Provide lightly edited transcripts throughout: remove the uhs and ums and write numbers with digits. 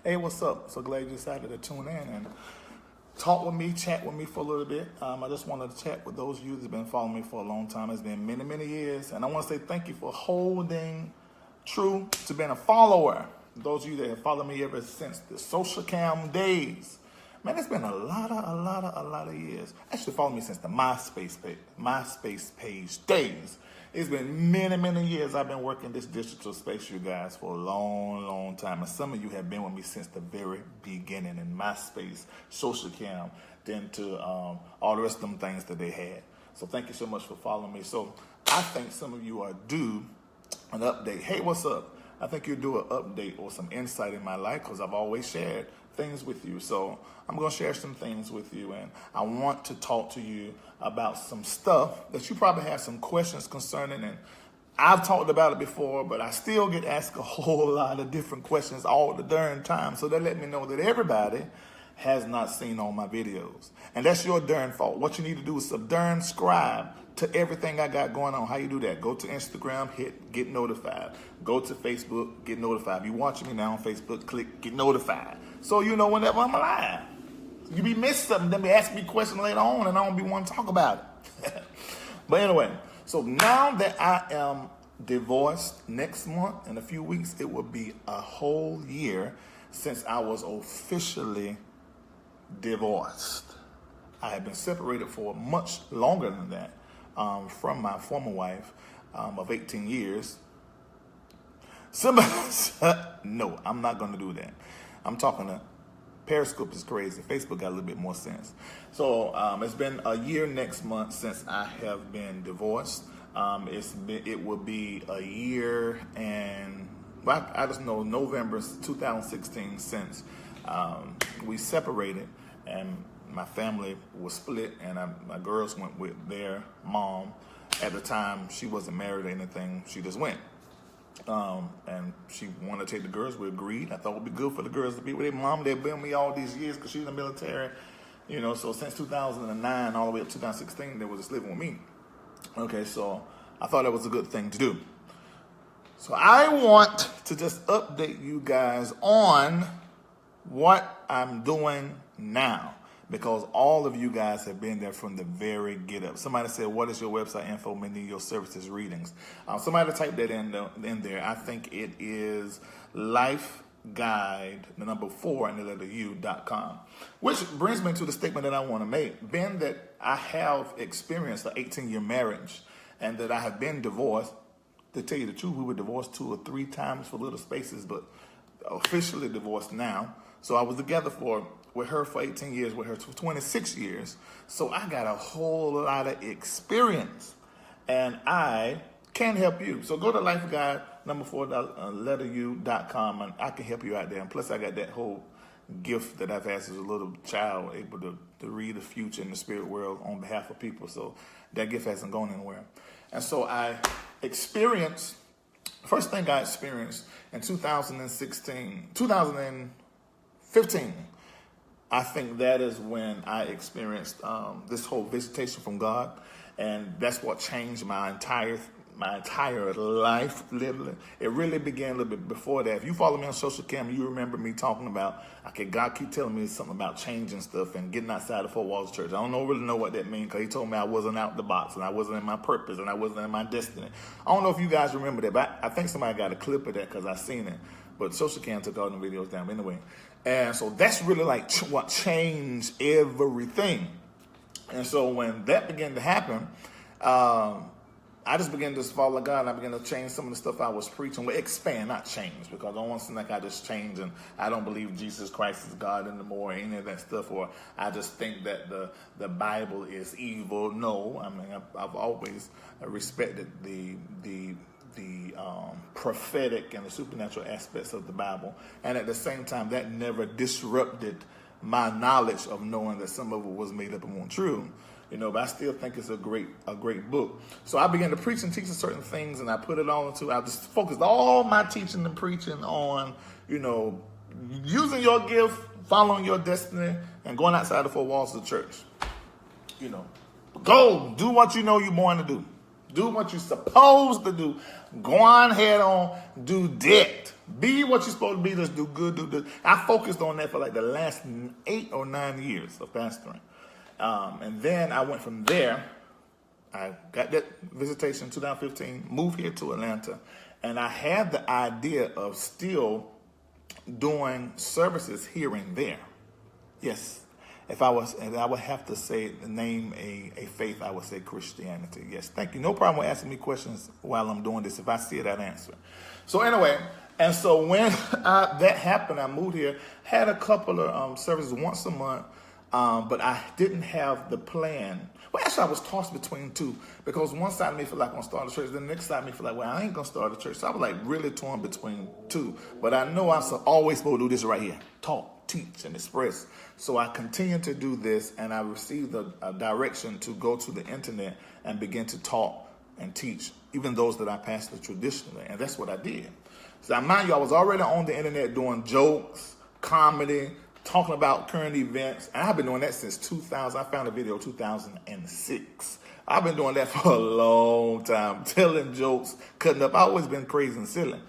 Hey, what's up? So glad you decided to tune in and talk with me, chat with me for a little bit. I just wanted to chat with those of you that have been following me for a long time. It's been many, many years. And I want to say thank you for holding true to being a follower. Those of you that have followed me ever since the social cam days. Man, it's been a lot of years. Actually, followed me since the MySpace page days. It's been many, many years I've been working this digital space, you guys, for a long time. And some of you have been with me since the very beginning in MySpace, social cam, then to all the rest of them things that they had. So thank you so much for following me. So I think some of you are due an update. Hey, what's up? I think you'll do an update or some insight in my life because I've always shared things with you. So I'm going to share some things with you, and I want to talk to you about some stuff that you probably have some questions concerning. And I've talked about it before, but I still get asked a whole lot of different questions all the darn time. So that let me know that everybody has not seen all my videos. And that's your darn fault. What you need to do is subscribe to everything I got going on. How you do that? Go to Instagram, hit get notified. Go to Facebook, get notified. If you're watching me now on Facebook, click get notified. So you know whenever I'm live. You be missing something, then be asking me questions later on and I don't be wanting to talk about it. But anyway, so now that I am divorced, next month, in a few weeks, it will be a whole year since I was officially divorced. I have been separated for much longer than that from my former wife of 18 years. No, I'm not going to do that. I'm talking to Periscope is crazy. Facebook got a little bit more sense. So it's been a year next month since I have been divorced. It will be a year and I just know November 2016 since we separated and my family was split and my girls went with their mom. At the time, she wasn't married or anything. She just went. And she wanted to take the girls. We agreed. I thought it would be good for the girls to be with their mom. They've been with me all these years because she's in the military. You know, so since 2009 all the way up to 2016, they were just living with me. Okay, so I thought that was a good thing to do. So I want to just update you guys on what I'm doing now, because all of you guys have been there from the very get up. Somebody said, what is your website info? Many of your services readings. Somebody typed that in there. I think it is lifeguide, the number 4 and the letter U.com. Which brings me to the statement that I want to make. Being that I have experienced an 18-year marriage and that I have been divorced, to tell you the truth, we were divorced 2 or 3 times for little spaces, but officially divorced now. So I was together with her for 18 years, with her for 26 years. So I got a whole lot of experience, and I can help you. So go to lifeguide, number 4, letter U.com, and I can help you out there. And plus, I got that whole gift that I've had as a little child, able to read the future in the spirit world on behalf of people. So that gift hasn't gone anywhere. And so I experienced, first thing I experienced in 2015, I think that is when I experienced this whole visitation from God, and that's what changed my entire life, literally. It really began a little bit before that. If you follow me on social cam, you remember me talking about, okay, God keep telling me something about changing stuff and getting outside the 4 walls of church. I don't really know what that means, because he told me I wasn't out the box and I wasn't in my purpose and I wasn't in my destiny. I don't know if you guys remember that, but I think somebody got a clip of that because I seen it. But social cam took all the videos down anyway. And so that's really like what changed everything. And so when that began to happen, I just began to follow God, and I began to change some of the stuff I was preaching. Well, expand, not change, because I don't want to seem like I just changed and I don't believe Jesus Christ is God anymore or any of that stuff, or I just think that the Bible is evil. No, I mean, I've always respected the prophetic and the supernatural aspects of the Bible, and at the same time, that never disrupted my knowledge of knowing that some of it was made up and wasn't true. You know, but I still think it's a great book. So I began to preach and teach certain things, and I put it all into, I just focused all my teaching and preaching on, you know, using your gift, following your destiny, and going outside the 4 walls of the church. You know, go do what you know you're born to do. Do what you're supposed to do. Go on head on, do that. Be what you're supposed to be. Just do good, do good. I focused on that for like the last 8 or 9 years of pastoring. And then I went from there. I got that visitation in 2015, moved here to Atlanta, and I had the idea of still doing services here and there. Yes. If I would have to say, name a faith, I would say Christianity. Yes, thank you. No problem with asking me questions while I'm doing this. If I see it, I'd answer. So anyway, and so when that happened, I moved here, had a couple of services once a month, but I didn't have the plan. Well, actually, I was tossed between two, because one side of me felt like I'm going to start a church. Then the next side of me felt like, well, I ain't going to start a church. So I was like really torn between two. But I know I'm always supposed to do this right here. Talk, teach, and express. So I continued to do this, and I received a direction to go to the internet and begin to talk and teach, even those that I pastored traditionally. And that's what I did. So mind you, I was already on the internet doing jokes, comedy, talking about current events, and I've been doing that since 2000. I found a video in 2006. I've been doing that for a long time, telling jokes, cutting up. I've always been crazy and silly.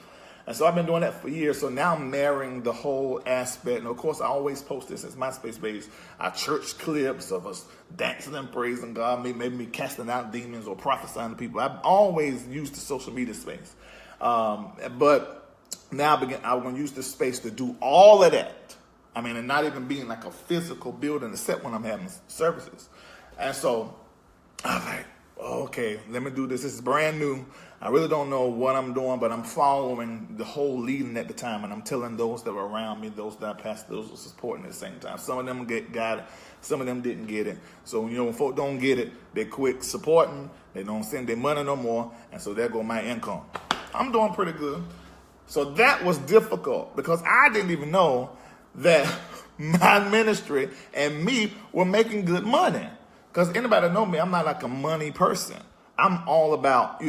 And so I've been doing that for years. So now I'm marrying the whole aspect. And of course, I always post this since MySpace days, church clips of us dancing and praising God, maybe me casting out demons or prophesying to people. I've always used the social media space. But now I want to use this space to do all of that. I mean, and not even being like a physical building except when I'm having services. And so I'm like, okay, let me do this. This is brand new. I really don't know what I'm doing, but I'm following the whole leading at the time, and I'm telling those that were around me, those that I passed, those who were supporting at the same time. Some of them got it, some of them didn't get it. So, when folk don't get it, they quit supporting, they don't send their money no more, and so there go my income. I'm doing pretty good. So that was difficult because I didn't even know that my ministry and me were making good money. Because anybody that know me, I'm not like a money person. I'm all about,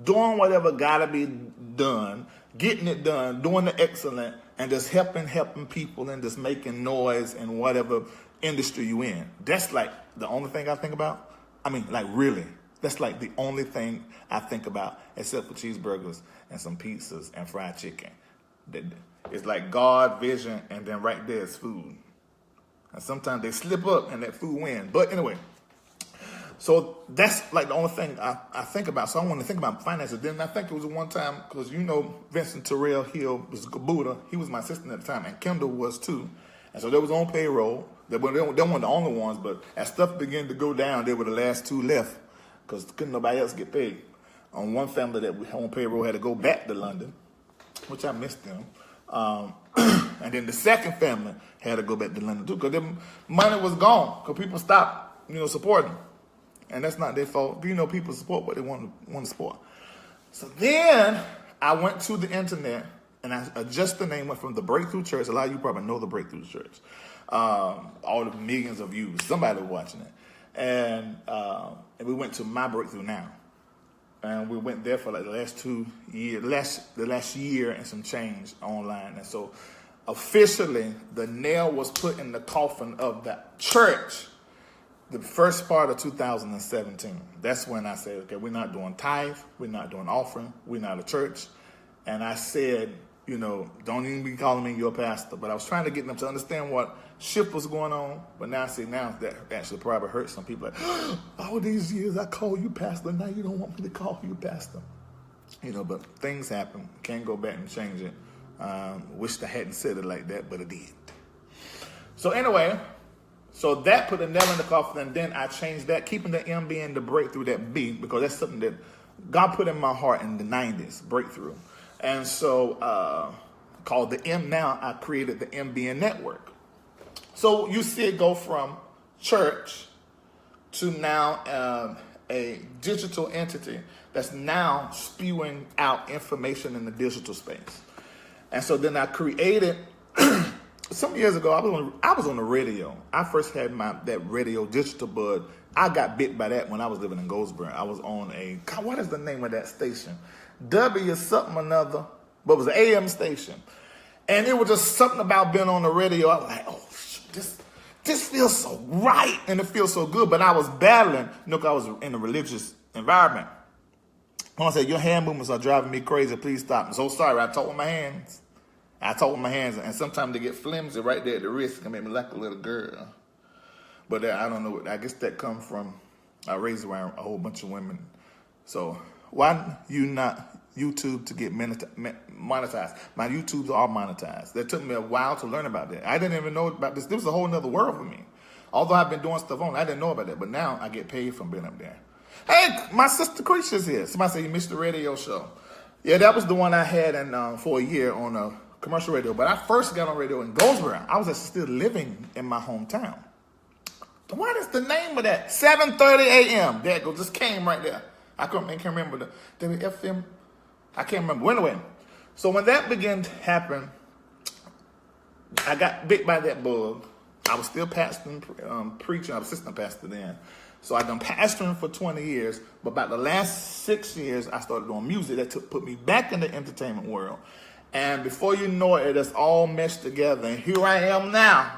doing whatever gotta be done, getting it done, doing the excellent, and just helping people and just making noise in whatever industry you in. That's like the only thing I think about. I mean, like really. That's like the only thing I think about, except for cheeseburgers and some pizzas and fried chicken. It's like God, vision, and then right there is food. And sometimes they slip up and that food wins. But anyway, so that's like the only thing I think about. So I want to think about finances. Then I think it was one time, because Vincent Terrell Hill was Buddha. He was my assistant at the time, and Kendall was too. And so they was on payroll. They weren't the only ones, but as stuff began to go down, they were the last two left because couldn't nobody else get paid. On one family that was on payroll had to go back to London, which I missed them. And then the second family had to go back to London too, because their money was gone, because people stopped, supporting. And that's not their fault. People support what they want to support. So then I went to the internet and I adjusted the name, went from the Breakthrough Church. A lot of you probably know the Breakthrough Church. All the millions of views. Somebody was watching it. And we went to My Breakthrough Now. And we went there for like the last 2 years, the last year and some change online. And so officially, the nail was put in the coffin of the church the first part of 2017. That's when I said, okay, we're not doing tithe, we're not doing offering, we're not a church. And I said, don't even be calling me your pastor. But I was trying to get them to understand what shift was going on. But now I see that actually probably hurt some people. Like, all these years I call you pastor, now you don't want me to call you pastor. But things happen. Can't go back and change it. Wished I hadn't said it like that, but I did. So anyway, so that put a nail in the coffin, and then I changed that, keeping the M being the breakthrough, that B, because that's something that God put in my heart in the 90s, breakthrough. And so called the M now, I created the MBN network. So you see it go from church to now a digital entity that's now spewing out information in the digital space. And so then I created, some years ago, I was on the radio. I first had that radio digital bud. I got bit by that when I was living in Goldsboro. I was on what is the name of that station? W something or another, but it was an AM station. And it was just something about being on the radio. I was like, oh, this feels so right, and it feels so good. But I was battling, I was in a religious environment. I said, your hand movements are driving me crazy. Please stop. I'm so sorry. I talk with my hands. And sometimes they get flimsy right there at the wrist. It can make me like a little girl. But I don't know. I guess that comes from I raised around a whole bunch of women. So why you not YouTube to get monetized? My YouTubes are monetized. That took me a while to learn about that. I didn't even know about this. This was a whole nother world for me. Although I've been doing stuff on, I didn't know about that. But now I get paid from being up there. Hey, my sister Creature's here. Somebody said you missed the radio show. Yeah, that was the one I had for a year on a commercial radio. But I first got on radio in Goldsboro. I was actually still living in my hometown. What is the name of that? 7:30 a.m. There it goes. Just came right there. I can't remember the WFM. I can't remember. Well, anyway, so when that began to happen, I got bit by that bug. I was still pastoring, preaching. I was assistant pastor then. So I've done pastoring for 20 years, but about the last 6 years, I started doing music. That put me back in the entertainment world. And before you know it, it's all meshed together. And here I am now,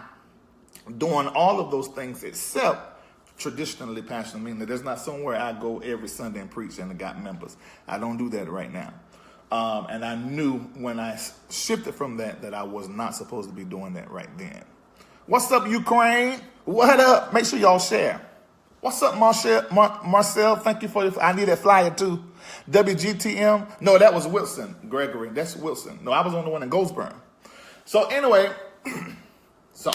doing all of those things except traditionally pastoring, meaning that there's not somewhere I go every Sunday and preach and I got members. I don't do that right now. And I knew when I shifted from that I was not supposed to be doing that right then. What's up, Ukraine? What up? Make sure y'all share. What's up, Marcel? Thank you for the. I need that flyer too. WGTM? No, that was Wilson, Gregory. That's Wilson. No, I was on the one in Goldsboro. So anyway, so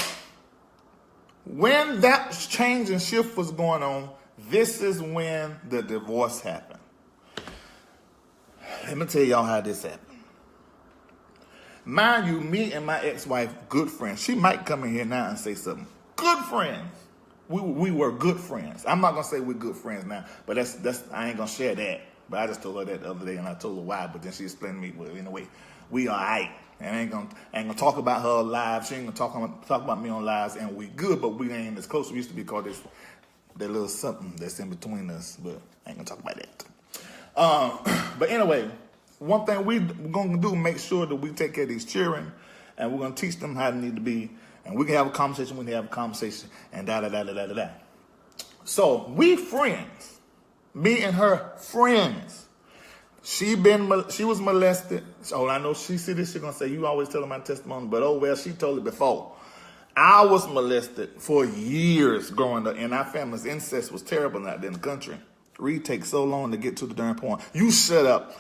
when that change and shift was going on, this is when the divorce happened. Let me tell y'all how this happened. Mind you, me and my ex-wife, good friends. She might come in here now and say something. Good friends. We were good friends. I'm not gonna say we're good friends now, but that's I ain't gonna share that. But I just told her that the other day, and I told her why. But then she explained to me, well, in a way, we are alright. And I ain't gonna talk about her live. She ain't gonna talk about me on lives, and we good, but we ain't as close as we used to be because there's that little something that's in between us. But I ain't gonna talk about that. But anyway, one thing we're gonna do, make sure that we take care of these children, and we're gonna teach them how they need to be. And we can have a conversation when they have a conversation, and da-da-da-da-da-da. So we friends, me and her friends. She was molested. So I know she see this, she's going to say, you always tell her my testimony, but oh well, she told it before. I was molested for years growing up, and our family's incest was terrible out there in the country. Reid takes so long to get to the darn point. You shut up,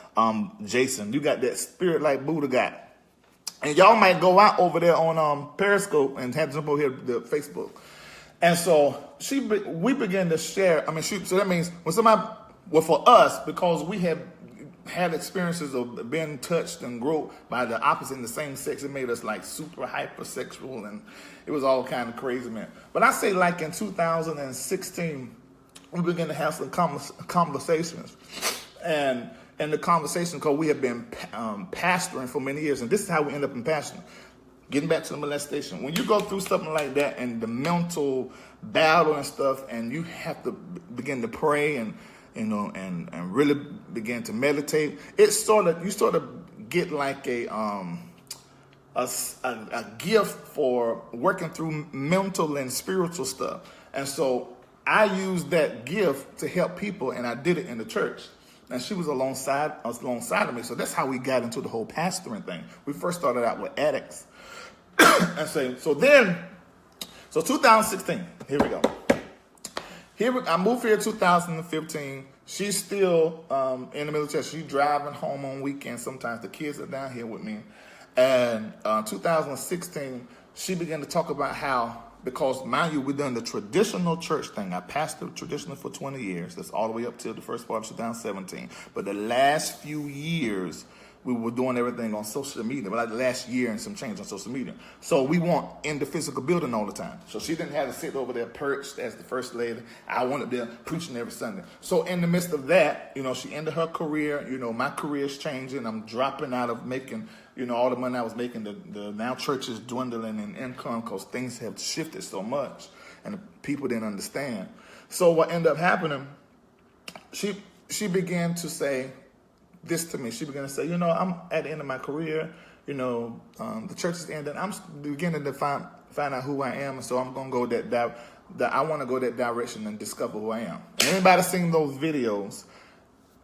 Jason. You got that spirit like Buddha got. And y'all might go out over there on Periscope and have jump over here to Facebook. And so we began to share. So that means when somebody, well, for us, because we have had experiences of being touched and groped by the opposite in the same sex, it made us like super hypersexual, and it was all kind of crazy, man. But I say like in 2016, we began to have some conversations. And the conversation, because we have been pastoring for many years, and this is how we end up in pastoring. Getting back to the molestation. When you go through something like that and the mental battle and stuff, and you have to begin to pray and really begin to meditate, you sort of get like a gift for working through mental and spiritual stuff. And so I used that gift to help people, and I did it in the church. And she was alongside of me. So that's how we got into the whole pastoring thing. We first started out with addicts. And so 2016, here we go. I moved here in 2015. She's still in the military. She's driving home on weekends. Sometimes the kids are down here with me. And 2016, she began to talk about how, because, mind you, we've done the traditional church thing. I pastored traditional for 20 years. That's all the way up till the first part of 2017. But the last few years, we were doing everything on social media. But like the last year and some change on social media. So we weren't in the physical building all the time. So she didn't have to sit over there perched as the first lady. I wanted there preaching every Sunday. So in the midst of that, she ended her career. My career's changing. I'm dropping out of making all the money I was making. The now church is dwindling in income because things have shifted so much and people didn't understand. So what ended up happening, she began to say this to me. She began to say, I'm at the end of my career. The church is ending. I'm beginning to find out who I am. And so I'm going to go I want to go that direction and discover who I am. And anybody seen those videos,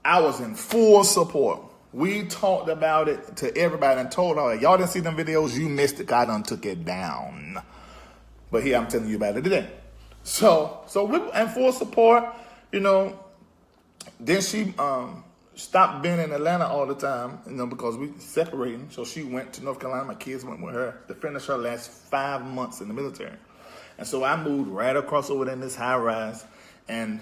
I was in full support. We talked about it to everybody and told all y'all didn't see them videos, you missed it. I done took it down. But here I'm telling you about it today. So we were in full support, you know. Then she stopped being in Atlanta all the time, you know, because we separating. So she went to North Carolina. My kids went with her to finish her last 5 months in the military. And so I moved right across over there in this high rise. And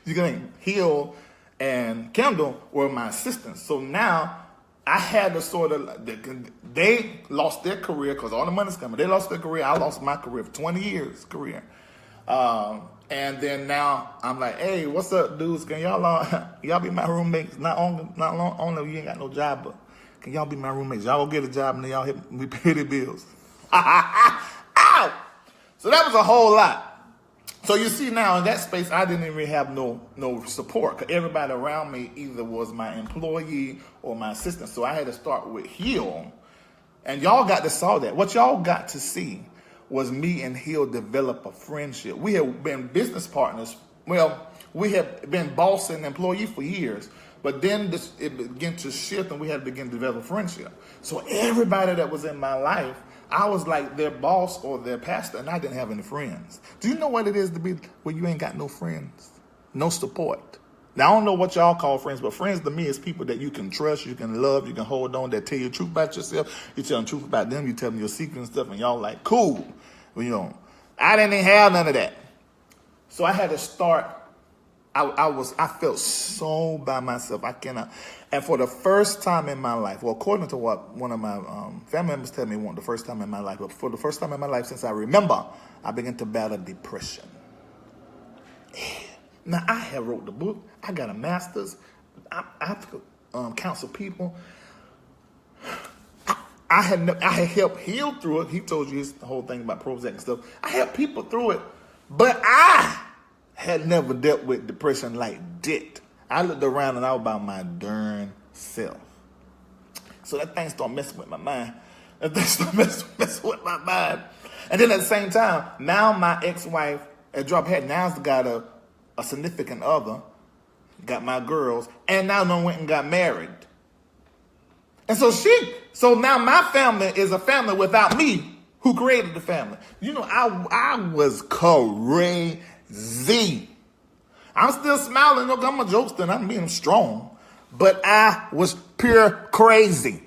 you can Hill and Kendall were my assistants. So now I had to sort of, they lost their career because all the money's coming. They lost their career. I lost my career for 20 years career. And then now I'm like, hey, what's up, dudes? Can y'all be my roommates? Not only you ain't got no job, but can y'all be my roommates? Y'all go get a job and then y'all help me pay the bills. Ow! So that was a whole lot. So you see now in that space, I didn't even have no support because everybody around me either was my employee or my assistant. So I had to start with Hill. And y'all got to saw that. What y'all got to see was me and Hill develop a friendship. We have been business partners. Well, we have been boss and employee for years, but then it began to shift and we had to begin to develop a friendship. So everybody that was in my life, I was like their boss or their pastor, and I didn't have any friends. Do you know what it is to be where you ain't got no friends? No support. Now, I don't know what y'all call friends, but friends to me is people that you can trust, you can love, you can hold on, that tell you the truth about yourself. You tell them the truth about them, you tell them your secrets and stuff, and y'all like, cool. Well, you know, I didn't even have none of that. So I had to start. I felt so by myself. I cannot. And for the first time in my life, well, according to what one of my family members tell me, the first time in my life, but for the first time in my life since I remember, I began to battle depression. Now, I have wrote the book. I got a master's. I have to counsel people. I had helped Heal through it. He told you the whole thing about Prozac and stuff. I helped people through it, but I had never dealt with depression like that. I looked around and I was by my darn self. So that thing started messing with my mind. And then at the same time, now my ex-wife at Drop Hat now's got a significant other, got my girls, and now no went and got married. And so now my family is a family without me who created the family. You know, I was crazy. I'm still smiling. Look, I'm a jokester and I'm being strong. But I was pure crazy.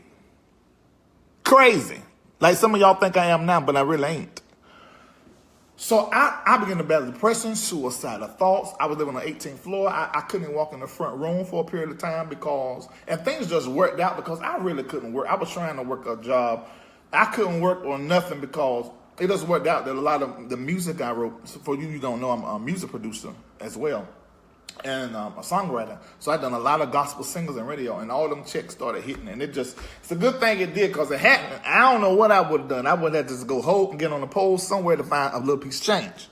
Crazy. Like some of y'all think I am now, but I really ain't. So I began to battle depression, suicidal thoughts. I was living on the 18th floor. I couldn't even walk in the front room for a period of time and things just worked out because I really couldn't work. I was trying to work a job. I couldn't work on nothing because it just worked out that a lot of the music I wrote, for you don't know, I'm a music producer as well and a songwriter. So I've done a lot of gospel singles and radio, and all them checks started hitting. And it's a good thing it did because it happened. I don't know what I would have done. I would have just go hold and get on the pole somewhere to find a little piece of change.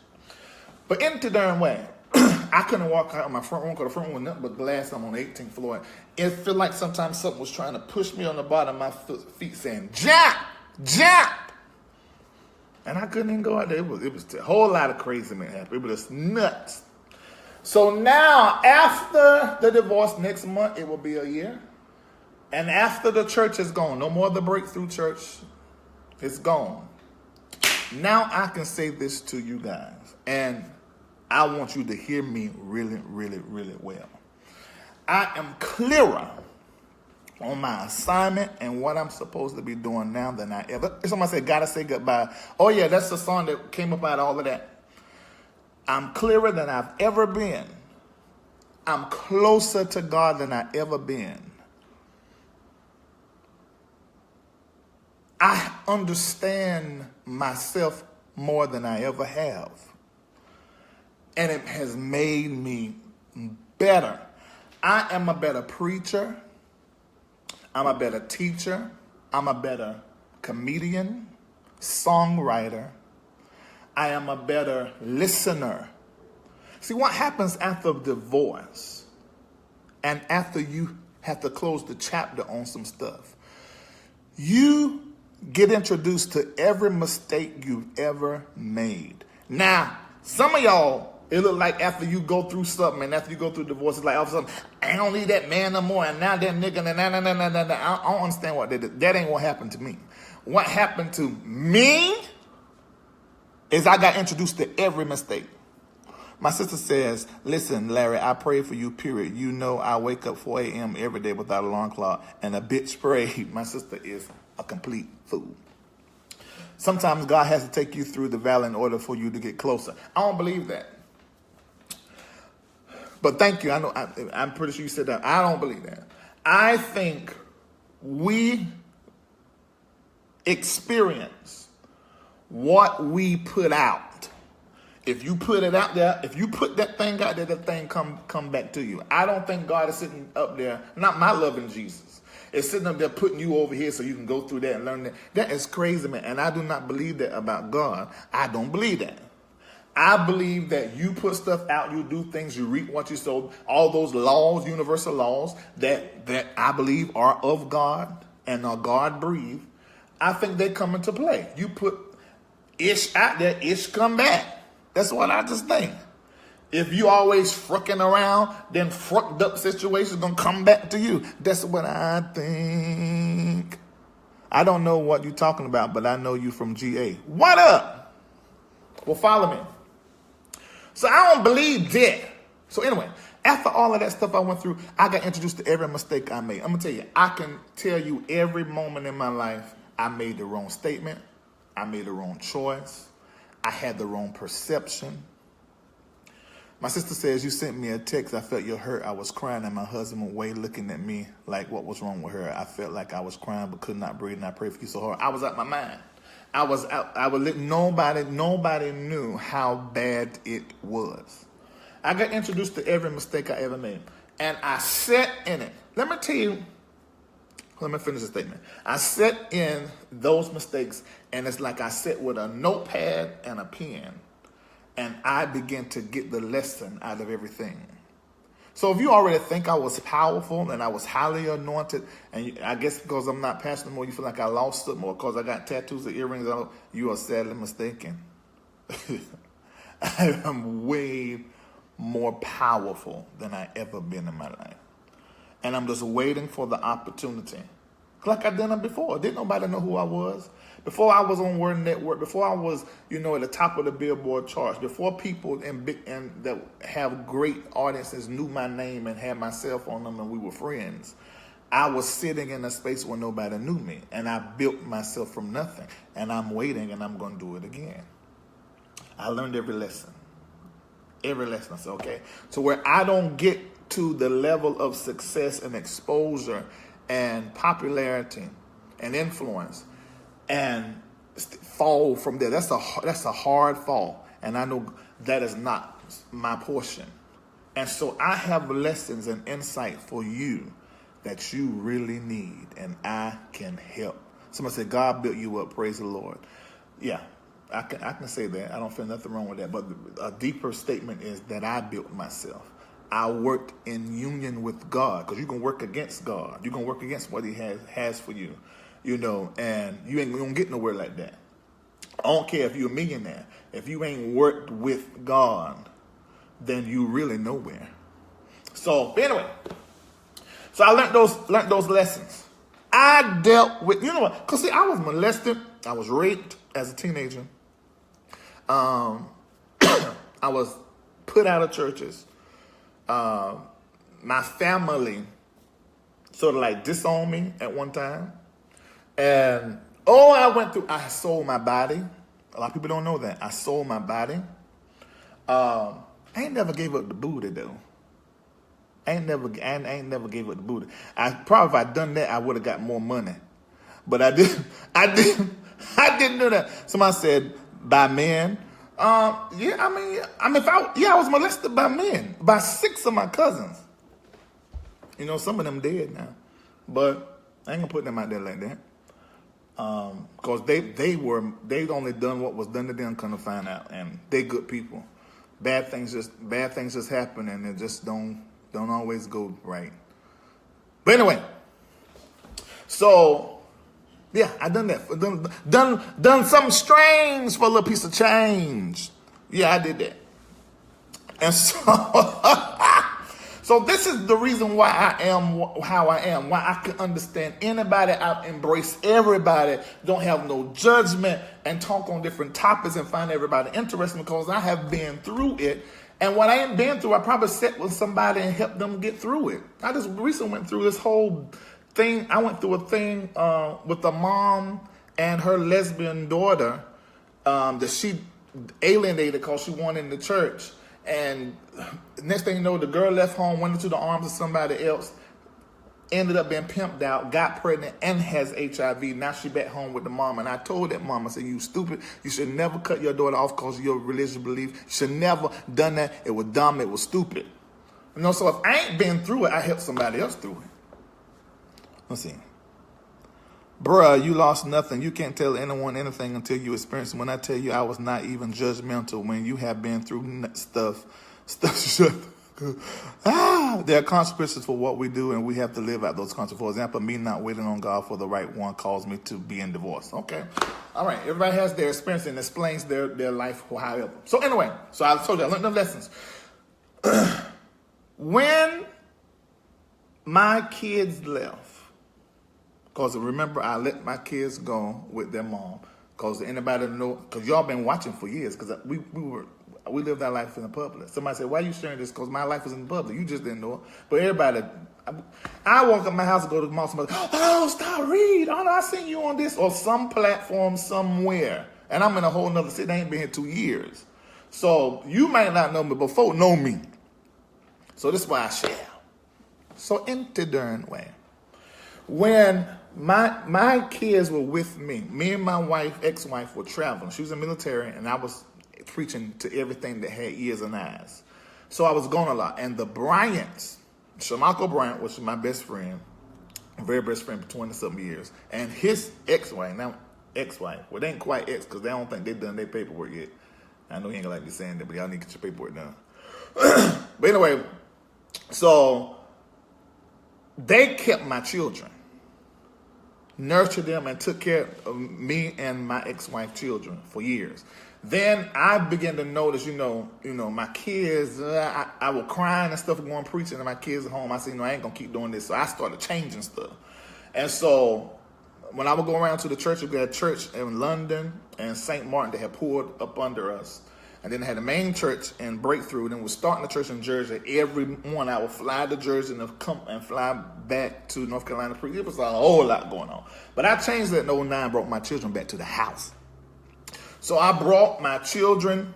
But in the darn way, I couldn't walk out of my front room because the front room was nothing but glass. I'm on the 18th floor. It felt like sometimes something was trying to push me on the bottom of my feet saying, jump, jump. And I couldn't even go out there. It was a whole lot of craziness happening. It was just nuts. So now, after the divorce next month, it will be a year. And after the church is gone, no more of the breakthrough church, it's gone. Now I can say this to you guys, and I want you to hear me really, really, really well. I am clearer on my assignment and what I'm supposed to be doing now than I ever. Somebody said, gotta say goodbye. Oh yeah, that's the song that came up out of all of that. I'm clearer than I've ever been. I'm closer to God than I've ever been. I understand myself more than I ever have. And it has made me better. I am a better preacher. I'm a better teacher. I'm a better comedian, songwriter. I am a better listener. See, what happens after divorce and after you have to close the chapter on some stuff, you get introduced to every mistake you've ever made. Now, some of y'all It look like after you go through something and after you go through divorce, it's like all of a sudden, I don't need that man no more. And now that nigga, I don't understand what that is. That ain't what happened to me. What happened to me is I got introduced to every mistake. My sister says, listen, Larry, I pray for you, period. You know I wake up 4 a.m. every day without an alarm clock, and a bitch prayed. My sister is a complete fool. Sometimes God has to take you through the valley in order for you to get closer. I don't believe that. But thank you. I know. I'm pretty sure you said that. I don't believe that. I think we experience what we put out. If you put it out there, if you put that thing out there, that thing come back to you. I don't think God is sitting up there, not my loving Jesus, is sitting up there putting you over here so you can go through that and learn that. That is crazy, man. And I do not believe that about God. I don't believe that. I believe that you put stuff out, you do things, you reap what you sow. All those laws, universal laws that I believe are of God and are God-breathed, I think they come into play. You put ish out there, ish come back. That's what I just think. If you always frucking around, then frucked up situations gonna come back to you. That's what I think. I don't know what you're talking about, but I know you from GA. What up? Well, follow me. So I don't believe that. So anyway, after all of that stuff I went through, I got introduced to every mistake I made. I'm gonna tell you, I can tell you every moment in my life I made the wrong statement. I made the wrong choice. I had the wrong perception. My sister says, you sent me a text. I felt your hurt. I was crying and my husband was way looking at me like what was wrong with her. I felt like I was crying but could not breathe and I prayed for you so hard. I was out my mind. I was out. Nobody knew how bad it was. I got introduced to every mistake I ever made. And I sat in it. Let me tell you, let me finish the statement. I sat in those mistakes and it's like I sat with a notepad and a pen and I began to get the lesson out of everything. So if you already think I was powerful and I was highly anointed, and I guess because I'm not passionate more, you feel like I lost it more because I got tattoos and earrings, you are sadly mistaken. I am way more powerful than I ever been in my life. And I'm just waiting for the opportunity. Like I done it before. Didn't nobody know who I was? Before I was on Word Network, before I was, at the top of the Billboard charts, before people and that have great audiences knew my name and had my cell phone number and we were friends, I was sitting in a space where nobody knew me. And I built myself from nothing. And I'm waiting and I'm going to do it again. I learned every lesson. Every lesson. I said, okay. So where I don't get to the level of success and exposure and popularity and influence and fall from there. That's a hard fall. And I know that is not my portion. And so I have lessons and insight for you that you really need, and I can help. Somebody said, God built you up, praise the Lord. Yeah, I can say that. I don't feel nothing wrong with that. But a deeper statement is that I built myself. I worked in union with God, because you can work against God. You can work against what he has for you. And you ain't gonna get nowhere like that. I don't care if you're a millionaire. If you ain't worked with God, then you really nowhere. So anyway, I learned those lessons. I dealt with, because see, I was molested. I was raped as a teenager. I was put out of churches. My family sort of like disowned me at one time. And I sold my body. A lot of people don't know that. I sold my body. I ain't never gave up the booty though. I ain't never gave up the booty. If I'd done that, I would have got more money. But I didn't do that. Somebody said by men. I was molested by men, by 6 of my cousins. Some of them dead now, but I ain't gonna put them out there like that. Because they only done what was done to them, come to find out, and they good people. Bad things just happen, and it just don't always go right. But anyway, so yeah, I done that. Done something strange for a little piece of change. Yeah, I did that. And so, so this is the reason why I am how I am, why I can understand anybody, I embrace everybody, don't have no judgment, and talk on different topics and find everybody interesting because I have been through it. And what I ain't been through, I probably sat with somebody and helped them get through it. I just recently went through this whole thing. I went through a thing with a mom and her lesbian daughter that she alienated because she wanted in the church. And next thing you know, the girl left home, went into the arms of somebody else, ended up being pimped out, got pregnant, and has HIV. Now she back home with the mom. And I told that mom, I said, you stupid. You should never cut your daughter off because of your religious belief. You should never done that. It was dumb. It was stupid. You know, so if I ain't been through it, I help somebody else through it. Let's see. Bruh, you lost nothing. You can't tell anyone anything until you experience it. When I tell you I was not even judgmental when you have been through stuff. There are consequences for what we do, and we have to live out those consequences. For example, me not waiting on God for the right one caused me to be in divorce. Okay. All right. Everybody has their experience and explains their life however. So anyway, so I told you I learned the lessons. When my kids left, because remember, I let my kids go with their mom. Because anybody know, because y'all been watching for years. Because we lived our life in the public. Somebody said, why are you sharing this? Because my life was in the public. You just didn't know it. But everybody, I walk up my house and go to the mall. Somebody, oh, stop, Reid. Oh, no, I seen you on this or some platform somewhere. And I'm in a whole nother city. I ain't been here 2 years. So you might not know me, but folk know me. So this is why I share. So in the darn way. When my kids were with me and my wife, ex-wife, were traveling. She was in the military, and I was preaching to everything that had ears and eyes. So I was gone a lot. And the Bryants, Shamako Bryant, which is my best friend, very best friend for 20-something years, and his ex-wife, now ex-wife, well, they ain't quite ex because they don't think they've done their paperwork yet. I know he ain't gonna like me saying that, but y'all need to get your paperwork done. But anyway, so they kept my children, nurtured them, and took care of me and my ex-wife children for years. Then I began to notice, my kids, I was crying and stuff going preaching, and my kids at home. I said, I ain't going to keep doing this. So I started changing stuff. And so when I would go around to the church, we had a church in London and St. Martin that had poured up under us. And then they had a main church in Breakthrough. Then we're starting the church in Jersey. Every morning I would fly to Jersey and come and fly back to North Carolina. It was a whole lot going on. But I changed that in 2009, brought my children back to the house. So I brought my children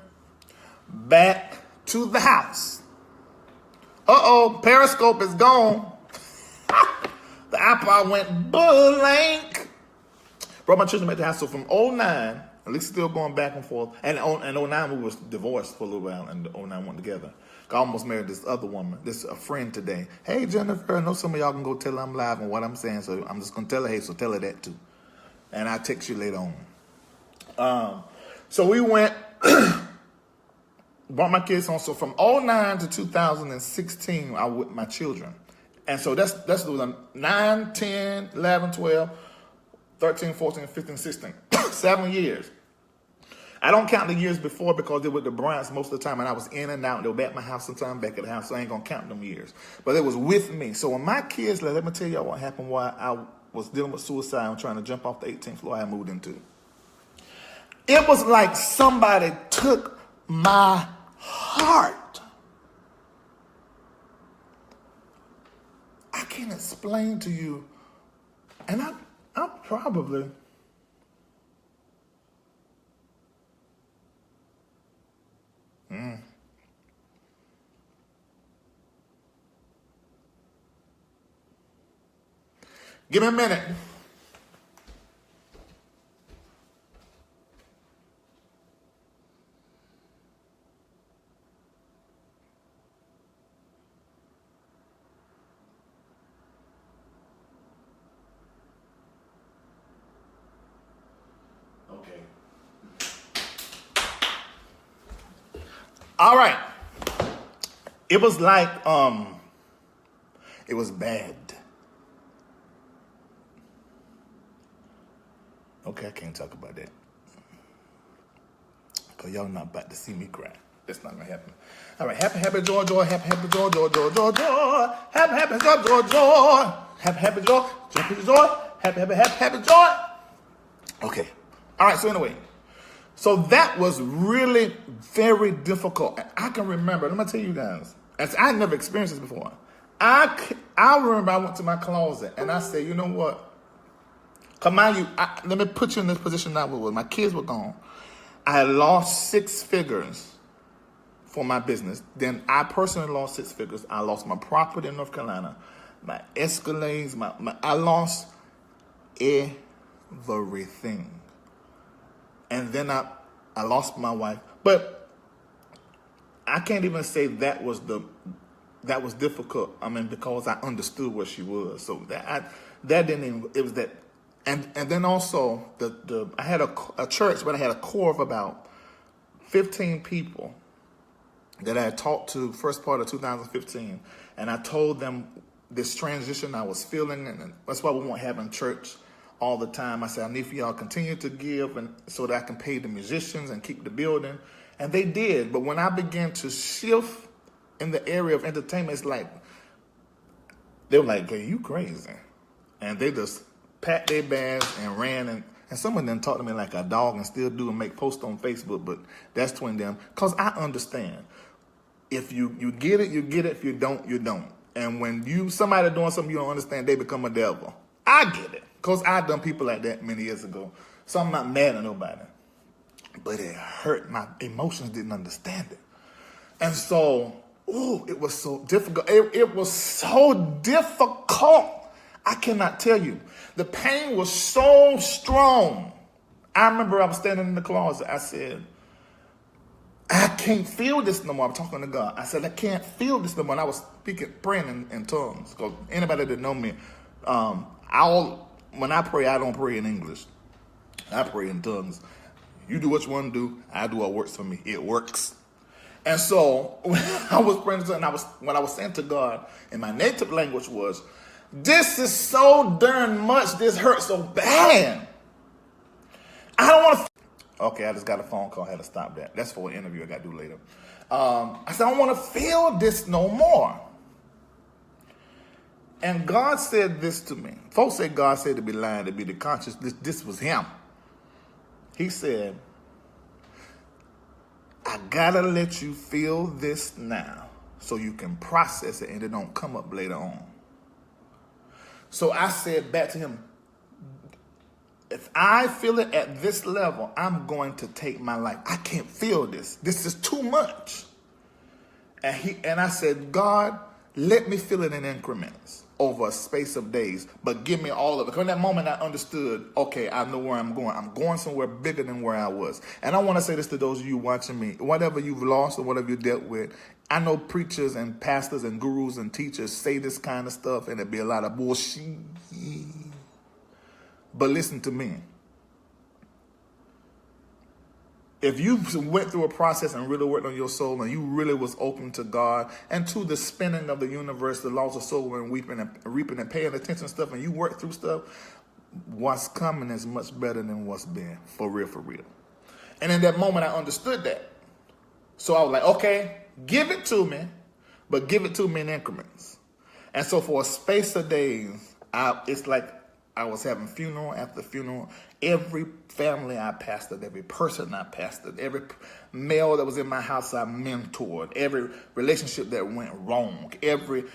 back to the house. Periscope is gone. The iPod went blank. Brought my children back to the house. So from 2009, at least still going back and forth. And in 2009, we was divorced for a little while, and 2009 went together. I almost married this other woman, a friend today. Hey, Jennifer, I know some of y'all can go tell her I'm live on what I'm saying, so I'm just going to tell her, hey, so tell her that too. And I'll text you later on. So we went, brought my kids on. So from 2009 to 2016, I was with my children. And so that's 9, 10, 11, 12, 13, 14, 15, 16. 7 years. I don't count the years before because they were the Bryants most of the time, and I was in and out. They were at my house sometime, back at the house, so I ain't going to count them years. But it was with me. So when my kids left, let me tell y'all what happened while I was dealing with suicide and trying to jump off the 18th floor I moved into. It was like somebody took my heart. I can't explain to you, and I probably... Give me a minute. Okay. All right. It was like, it was bad. Okay, I can't talk about that. Because y'all not about to see me cry. That's not gonna happen. All right, happy, joy, joy, happy, joy, joy, joy, joy, joy. Happy, joy, joy, joy. Happy, joy, joy, happy, joy. Okay. All right, so anyway. So that was really very difficult. And I can remember, let me tell you guys, as I never experienced this before. I remember I went to my closet and I said, you know what? Come on, let me put you in this position I was. My kids were gone. I had lost 6 figures for my business. Then I personally lost 6 figures. I lost my property in North Carolina, my Escalades, I lost everything. And then I lost my wife. But I can't even say that was difficult. I mean, because I understood where she was. So that didn't even, it was that. And then also I had a church, but I had a core of about 15 people that I had talked to first part of 2015. And I told them this transition I was feeling, and that's why we won't have in church all the time. I said, I need for y'all to continue to give and so that I can pay the musicians and keep the building. And they did. But when I began to shift in the area of entertainment, it's like, they were like, hey, you crazy. And they just packed their bags and ran. And some of them talk to me like a dog and still do and make posts on Facebook. But that's between them. Because I understand. If you get it, you get it. If you don't, you don't. And when somebody doing something you don't understand, they become a devil. I get it. Because I've done people like that many years ago. So I'm not mad at nobody. But it hurt. My emotions didn't understand it. And so, it was so difficult. It was so difficult. I cannot tell you. The pain was so strong. I remember I was standing in the closet. I said, I can't feel this no more. I'm talking to God. I said, I can't feel this no more. And I was praying in tongues. Because anybody that know me, when I pray, I don't pray in English. I pray in tongues. You do what you want to do. I do what works for me. It works. And so when I was praying, and when I was saying to God, and my native language was, this is so darn much. This hurts so bad. I don't want to. Okay, I just got a phone call. I had to stop that. That's for an interview I got to do later. I said, I don't want to feel this no more. And God said this to me. Folks say God said to be lying, to be the conscious. This was him. He said, I gotta let you feel this now so you can process it and it don't come up later on. So I said back to him, if I feel it at this level, I'm going to take my life. I can't feel this. This is too much. And I said, God, let me feel it in increments over a space of days, but give me all of it. Because in that moment, I understood, okay, I know where I'm going. I'm going somewhere bigger than where I was. And I want to say this to those of you watching me. Whatever you've lost or whatever you dealt with, I know preachers and pastors and gurus and teachers say this kind of stuff, and it'd be a lot of bullshit. But listen to me. If you went through a process and really worked on your soul and you really was open to God and to the spinning of the universe, the laws of soul and weeping and reaping and paying attention to stuff, and you work through stuff, what's coming is much better than what's been, for real, for real. And in that moment, I understood that. So I was like, okay, give it to me, but give it to me in increments. And so for a space of days, it's like I was having funeral after funeral. Every family I pastored, every person I pastored, every male that was in my house I mentored, every relationship that went wrong, every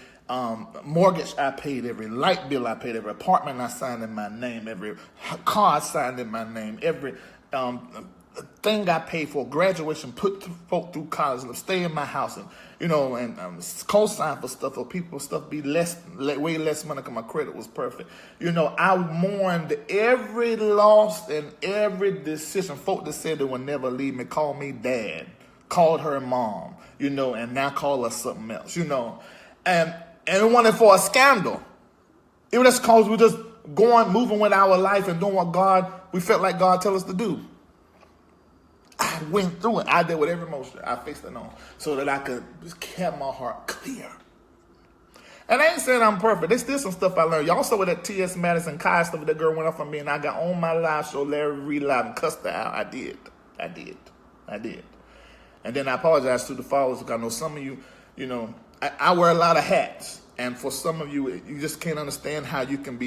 mortgage I paid, every light bill I paid, every apartment I signed in my name, every car I signed in my name, every thing I paid for, graduation, put folk through college, stay in my house, and co-sign for stuff, or people stuff be way less money because my credit was perfect. I mourned every loss and every decision. Folk that said they would never leave me called me dad, called her mom, and now call us something else, and it wasn't for a scandal. It was just because we just moving with our life and doing what we felt like God tell us to do. I went through it. I did with every emotion. I faced it on so that I could just keep my heart clear. And I ain't saying I'm perfect. There's still some stuff I learned. Y'all saw with that T.S. Madison Kai stuff that girl went off on me, and I got on my live show, Larry Reid Live, and cussed her out. I did. And then I apologize to the followers because I know some of you, you know, I wear a lot of hats. And for some of you, you just can't understand how you can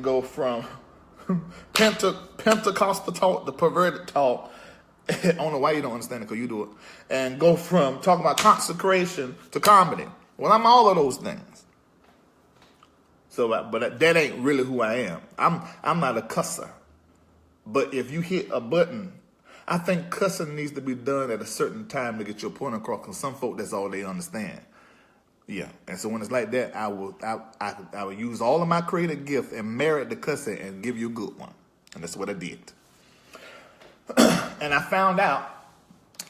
go from Pentecostal talk to perverted talk. I don't know why you don't understand it, because you do it. And go from talking about consecration to comedy. Well, I'm all of those things. So, but that ain't really who I am. I'm not a cusser. But if you hit a button, I think cussing needs to be done at a certain time to get your point across, because some folk, that's all they understand. Yeah, and so when it's like that, I will use all of my creative gift and merit the cussing and give you a good one. And that's what I did. And I found out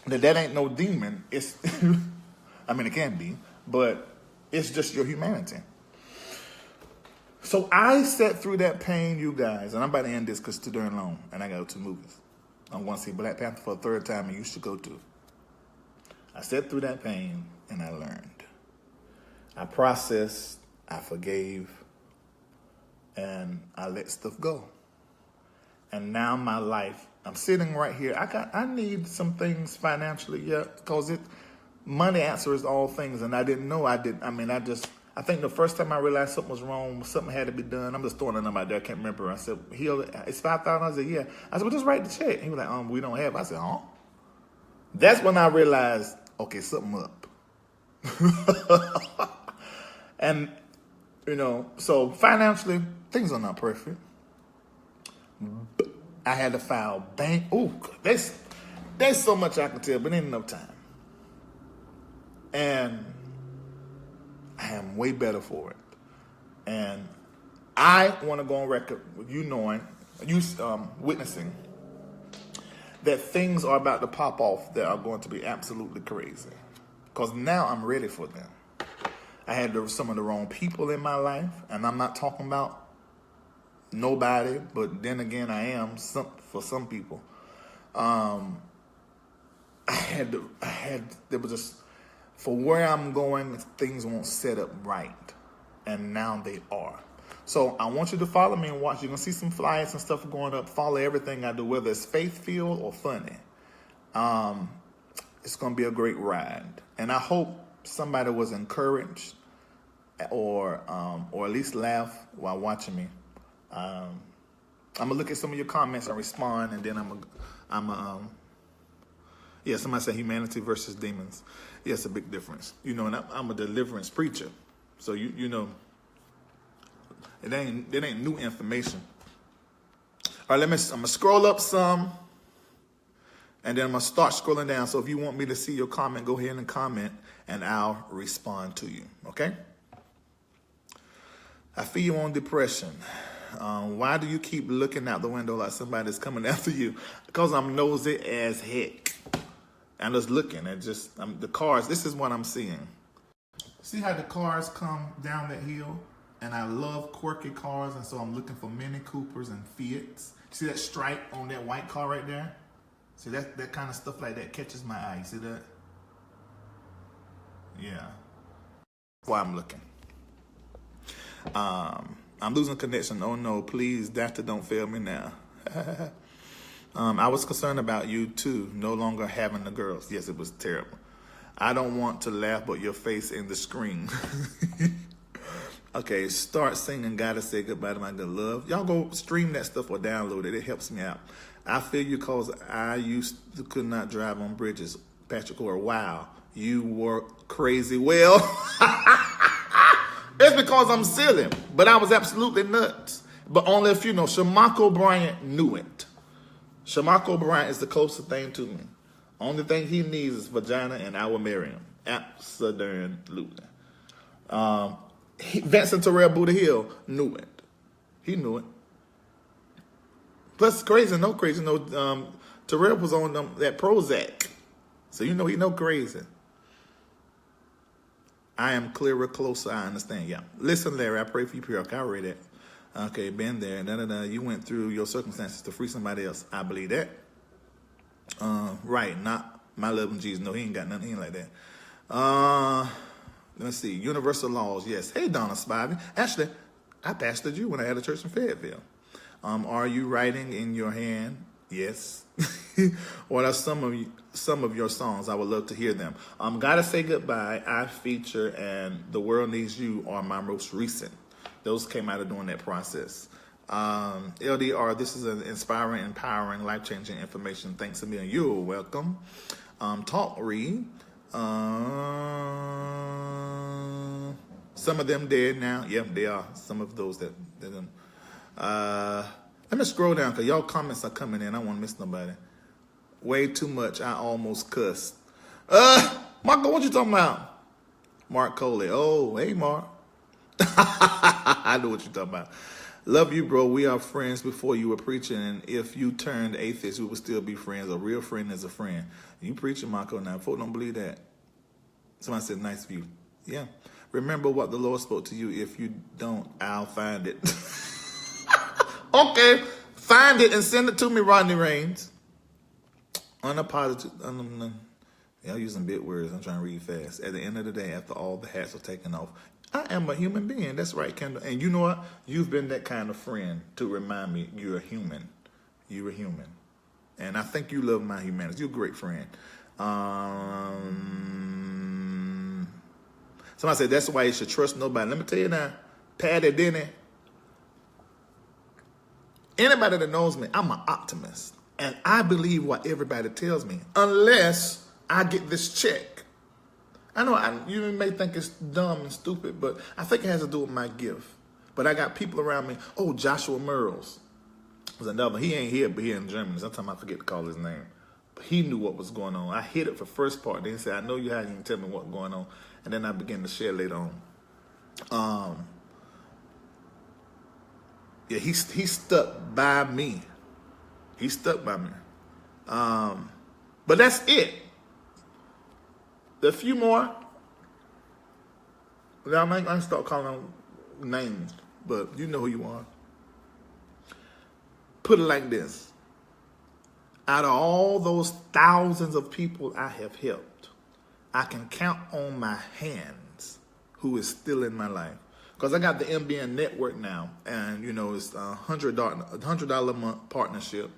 that ain't no demon. It's, I mean, it can be, but it's just your humanity. So I sat through that pain, you guys, and I'm about to end this because it's too darn long, and I got 2 movies. I want to see Black Panther for a 3rd time, and you should go to. I sat through that pain, and I learned. I processed, I forgave, and I let stuff go. And now my life, I'm sitting right here. I need some things financially, yeah, because money answers all things, and I didn't know I think the first time I realized something was wrong, something had to be done. I'm just throwing a number out there, I can't remember. I said, it's $5,000. I said, yeah. I said, well, just write the check. He was like, we don't have it. I said, huh? That's when I realized, okay, something up. And, you know, so financially, things are not perfect. But I had to file bank. Ooh, there's so much I can tell, but ain't enough time. And I am way better for it. And I want to go on record with you knowing, witnessing that things are about to pop off that are going to be absolutely crazy. Because now I'm ready for them. I had some of the wrong people in my life, and I'm not talking about nobody, but then again, I am for some people. There was just, for where I'm going, things won't set up right, and now they are. So I want you to follow me and watch. You're going to see some flyers and stuff going up. Follow everything I do, whether it's faith-filled or funny. It's going to be a great ride, and I hope somebody was encouraged or at least laugh while watching me. I'm gonna look at some of your comments and respond, and then somebody said humanity versus demons. Yeah, it's a big difference. You know, and I'm a deliverance preacher, so you know, it ain't new information. All right, I'm gonna scroll up some. And then I'm going to start scrolling down. So if you want me to see your comment, go ahead and comment, and I'll respond to you. Okay? I feel you on depression. Why do you keep looking out the window like somebody's coming after you? Because I'm nosy as heck. I'm just looking at the cars. This is what I'm seeing. See how the cars come down that hill? And I love quirky cars, and so I'm looking for Mini Coopers and Fiats. See that stripe on that white car right there? See, that kind of stuff like that catches my eye. You see that? Yeah. That's why I'm looking. I'm losing connection. Oh, no, please, doctor, don't fail me now. I was concerned about you, too, no longer having the girls. Yes, it was terrible. I don't want to laugh, but your face in the screen. Okay, start singing Gotta Say Goodbye to My Good Love. Y'all go stream that stuff or download it. It helps me out. I feel you because I could not drive on bridges. Patrick Orr, wow, you work crazy. Well, it's because I'm silly, but I was absolutely nuts. But only if you know, Shamako Bryant knew it. Shamako Bryant is the closest thing to me. Only thing he needs is vagina, and I will marry him. Absolutely. Vincent Terrell Buddha Hill knew it. He knew it. Plus, crazy, Terrell was on that Prozac. So you know he know crazy. I am clearer, closer, I understand. Yeah. Listen, Larry, I pray for you, Pierre. Okay, I read it. Okay, been there. You went through your circumstances to free somebody else. I believe that. Right, not my loving Jesus. No, he ain't got nothing. He ain't like that. Let's see. Universal laws. Yes. Hey, Donna Spivey. Actually, I pastored you when I had a church in Fayetteville. Are you writing in your hand Yes. What are some of your songs? I would love to hear them. Gotta Say Goodbye, I Feature, and The World Needs You are my most recent. Those came out of doing that process. LDR, this is an inspiring, empowering, life-changing information. Thanks a million. You're welcome. Talk Reid. Some of them dead now. Yep, they are. Some of those that them. Let me scroll down because y'all comments are coming in. I don't want to miss nobody. Way too much. I almost cussed. Marco, what you talking about? Mark Coley. Oh, hey, Mark. I know what you're talking about. Love you, bro. We are friends before you were preaching, and if you turned atheist, we would still be friends. A real friend is a friend. You preaching, Marco, now. Folks don't believe that. Somebody said, nice view. Yeah. Remember what the Lord spoke to you. If you don't, I'll find it. Okay. Find it and send it to me, Rodney Raines. Unapologetic. Y'all using big words. I'm trying to read fast. At the end of the day, after all the hats are taken off, I am a human being. That's right, Kendall. And you know what? You've been that kind of friend to remind me you're a human. You're a human. And I think you love my humanity. You're a great friend. Somebody said that's why you should trust nobody. Let me tell you now, Patty Denny. Anybody that knows me, I'm an optimist. And I believe what everybody tells me, unless I get this check. I know you may think it's dumb and stupid, but I think it has to do with my gift. But I got people around me. Oh, Joshua Merles was another. He ain't here, but here in Germany. Sometimes I forget to call his name. But he knew what was going on. I hit it for first part. Then he said, I know you hadn't even tell me what's going on. And then I began to share later on. Yeah, he stuck by me. He stuck by me. But that's it. A few more. I might start calling them names, but you know who you are. Put it like this. Out of all those thousands of people I have helped, I can count on my hands who is still in my life. Because I got the MBN network now, and you know it's $100 a month partnership.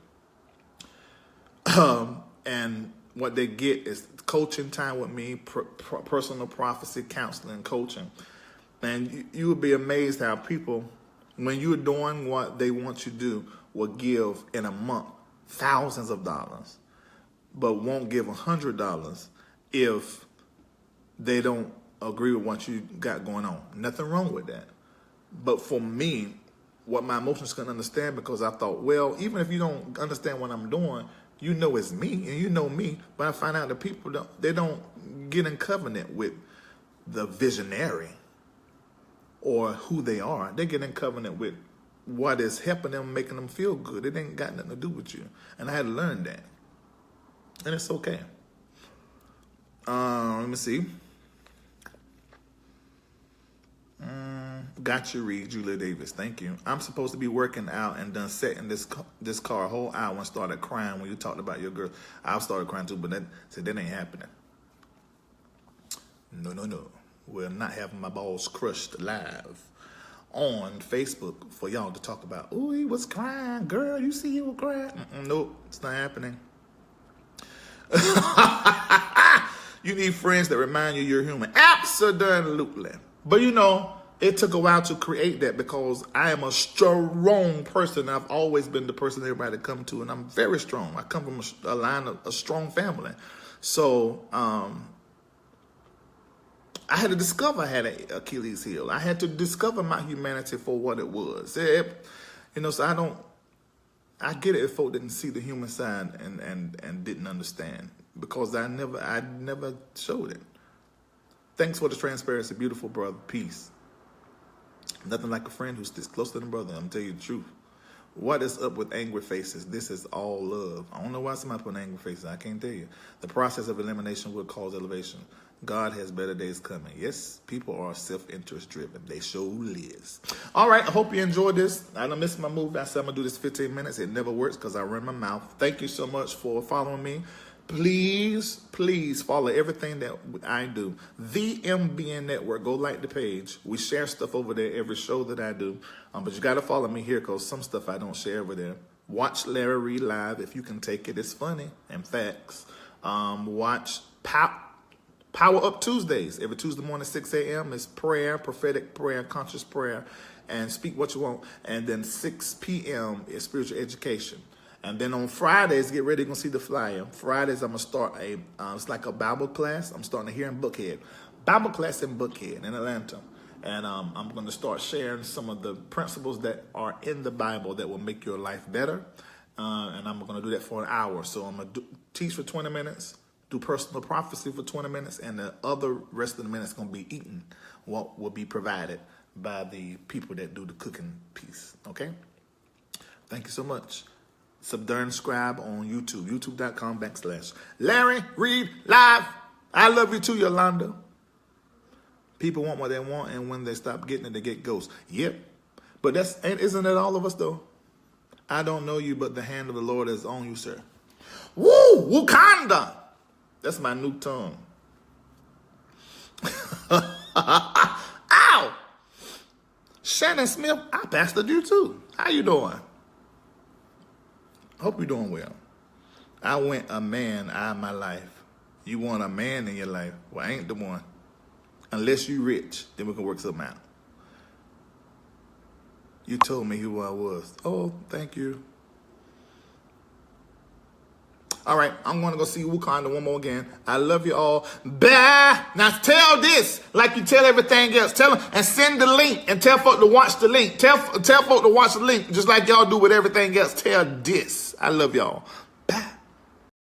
And what they get is coaching time with me, personal prophecy, counseling, coaching. And you would be amazed how people, when you're doing what they want you to do, will give in a month thousands of dollars, but won't give $100 if they don't agree with what you got going on. Nothing wrong with that. But for me, what my emotions couldn't understand, because I thought, well, even if you don't understand what I'm doing, you know it's me and you know me. But I find out that people don't get in covenant with the visionary or who they are. They get in covenant with what is helping them, making them feel good. It ain't got nothing to do with you. And I had to learn that. And it's okay. Let me see. Got you, Reid. Julia Davis. Thank you. I'm supposed to be working out and done setting this car a whole hour and started crying when you talked about your girl. I started crying too, but that ain't happening. No. We're not having my balls crushed live on Facebook for y'all to talk about. Oh, he was crying. Girl, you see he was crying. Nope, it's not happening. You need friends that remind you you're human. Absolutely. But you know, it took a while to create that because I am a strong person. I've always been the person everybody come to, and I'm very strong. I come from a line of a strong family. So I had to discover I had an Achilles heel. I had to discover my humanity for what it was. So I get it if folk didn't see the human side and didn't understand, because I never showed it. Thanks for the transparency, beautiful brother. Peace. Nothing like a friend who sticks close to them brother. I'm telling you the truth. What is up with angry faces? This is all love. I don't know why somebody put angry faces. I can't tell you. The process of elimination will cause elevation. God has better days coming. Yes, people are self-interest driven. They sure is. All right, I hope you enjoyed this. I done missed my move. I said I'm going to do this 15 minutes. It never works because I run my mouth. Thank you so much for following me. Please follow everything that I do. The MBN Network. Go like the page. We share stuff over there every show that I do. But you got to follow me here because some stuff I don't share over there. Watch Larry Reid live if you can take it. It's funny and facts. Watch Power Up Tuesdays. Every Tuesday morning, 6 a.m. is prayer, prophetic prayer, conscious prayer, and speak what you want. And then 6 p.m. is spiritual education. And then on Fridays, get ready, you're going to see the flyer. Fridays, I'm going to start it's like a Bible class. I'm starting here in Buckhead. Bible class in Buckhead in Atlanta. And I'm going to start sharing some of the principles that are in the Bible that will make your life better. And I'm going to do that for an hour. So I'm going to teach for 20 minutes, do personal prophecy for 20 minutes, and the other rest of the minutes going to be eating what will be provided by the people that do the cooking piece. Okay? Thank you so much. Subdurn Scribe on YouTube, youtube.com/Larry Reid Live. I love you too, Yolanda. People want what they want, and when they stop getting it, they get ghosts. Yep. But isn't that all of us, though? I don't know you, but the hand of the Lord is on you, sir. Woo! Wakanda! That's my new tongue. Ow! Shannon Smith, I pastored you too. How you doing? Hope you're doing well. I went a man out of my life. You want a man in your life? Well, I ain't the one. Unless you rich, then we can work something out. You told me who I was. Oh, thank you. All right, I'm going to go see Wakanda one more again. I love you all. Bye. Now tell this like you tell everything else. Tell them and send the link and tell folk to watch the link. Tell folk to watch the link just like y'all do with everything else. Tell this. I love y'all.